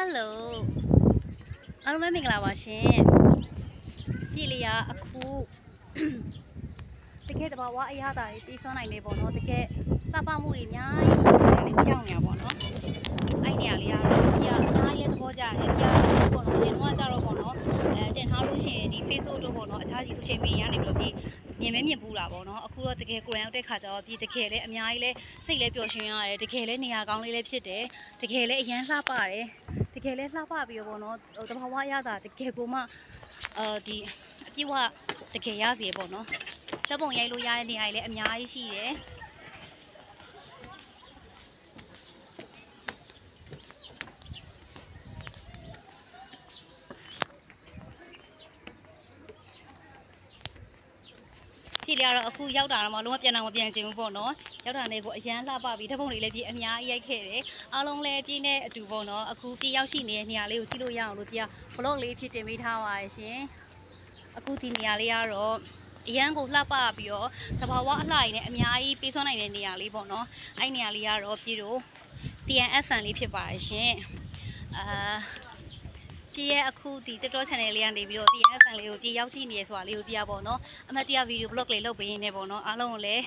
Hello အားလုံးပဲမင်္ဂလာပါရှင်ပြည်လျာအခုတကယ်တဘာဝအရာတာတွေတီးဆွမ်းနိုင်နေပေါ့နော်တကယ်စပမှုတွေအများကြီးရှိတယ်လေကြောက်နေရပေါ့နော်အဲ့နေရာလေးကတော့ပြအများကြီးလည်းသဘောကျတယ်ပြပေါ့နော်ရှင်တို့ကကြတော့ပေါ့နော်တင်ထားလို့ရှိရင်ဒီ Facebook တို့ပေါ့နော်အခြားဒီ social media ကနေပြီးတော့ဒီမြင်မဲမြင်ပူတာပေါ့နော်အခုတော့တကယ်ကိုယ်တိုင်ရောက်တဲ့ခါကျတော့ဒီတကယ်လည်းအများကြီးလည်းစိတ်လည်းပျော်ရွှင်ရတယ်တကယ်လည်းနေရာကောင်းလေးလည်းဖြစ်တယ်တကယ်လည်းအရန်လှပတယ်တကယ်လည်းလှပပြီးတော့ပေါ့နော်တဘာဝအရသာတကယ်ကိုမှဒီအပြည့်ဝတကယ်ရစီပေါ့နော်တပ်ပုံရိုက်လို့ရတဲ့နေရာတွေလည်းအများကြီးရှိတယ်ဒီလေကတော့အခုရောက်တာတော့မလုံးဝပြန်တော့မပြန်ချင်ဘူးပေါ့နော်ရောက်တာနဲ့ကိုအရန်လှပပြီးဓာတ်ပုံတွေလည်းပြည်အများကြီးရိုက်ခဲ့တယ်အားလုံးလည်းပြည့်နေအတူပေါ့နော်အခုပြရောက်ရှိနေတဲ့နေရာလေးကိုကြည့်လို့ရအောင်လို့ပြ vlog လေးဖြစ်တင်ပေးထားပါရရှင်အခုဒီနေရာလေးကတော့အရန်ကိုလှပပြီးတော့တဘာဝအလှရည်နဲ့အများကြီးပေးစွမ်းနိုင်တဲ့နေရာလေးပေါ့နော်အဲ့နေရာလေးကတော့ပြည်တို့ TNF fan လေးဖြစ်ပါရရှင်ပြည်ရဲ့အခုဒီ TikTok channel လေးကနေပြီးတော့ TNF fan လေးကိုပြည်ရောက်ရှိနေရဆိုတာလေးကိုပြပေါ့နော်အမှတ်တရ video blog လေးလုပ်ပေးနေပေါ့နော်အားလုံးကိုလည်း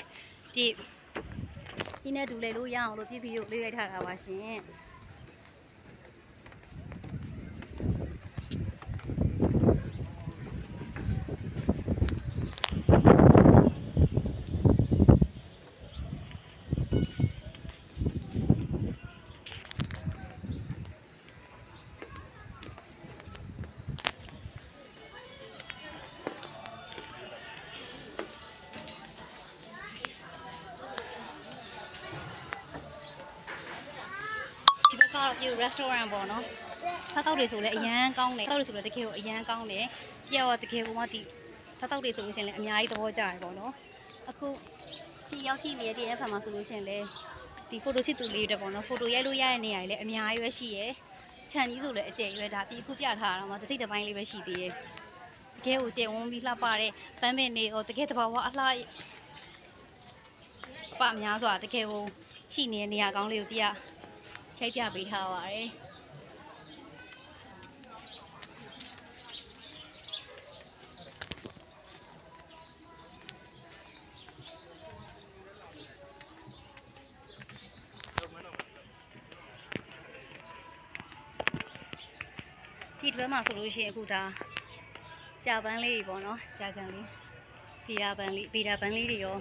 ပြည်နဲ့တူလေလို့ရအောင်လို့ပြည် video လေးရိုက်ထားတာပါရှင်ဒီ restaurant ပေါ့နော်စားတောက်တွေဆိုလည်းအရန်ကောင်းတယ်စားတောက်တွေဆိုလည်းတကယ်ကိုအရန်ကောင်းတယ်ပြတော့တကယ်ကိုမှဒီစားတောက်တွေဆိုလို့ရှိရင်လည်းအများကြီးသဘောကျတယ်ပေါ့နော်အခုဒီရောက်ရှိနေတဲ့ fan မှာဆိုလို့ရှိရင်လည်းဒီ photo ချစ်သူလေးတွေပေါ့နော် photo ရိုက်လို့ရတဲ့နေရာတွေလည်းအများကြီးပဲရှိရယ်ခြံကြီးဆိုလည်းအကျယ်ရွယ်ဒါပြီးခုပြထားတာမှတစ်စိတ်တစ်ပိုင်းလေးပဲရှိသေးတယ်တကယ်ကိုကျယ်ဝန်းပြီးလှပတဲ့ပန်းပင်တွေရောတကယ်တဘာဝအလှပများစွာတကယ်ကိုရှိနေတဲ့နေရာကောင်းလေးကိုပြရိုက်ပြပေးထားပါတယ်ဒီဘက်မှာဆိုလို့ရှိရင်အခုဒါကြာပန်းလေးတွေပေါ့နော်ကြာကန်လေးဗီဒါပန်းလေးတွေရော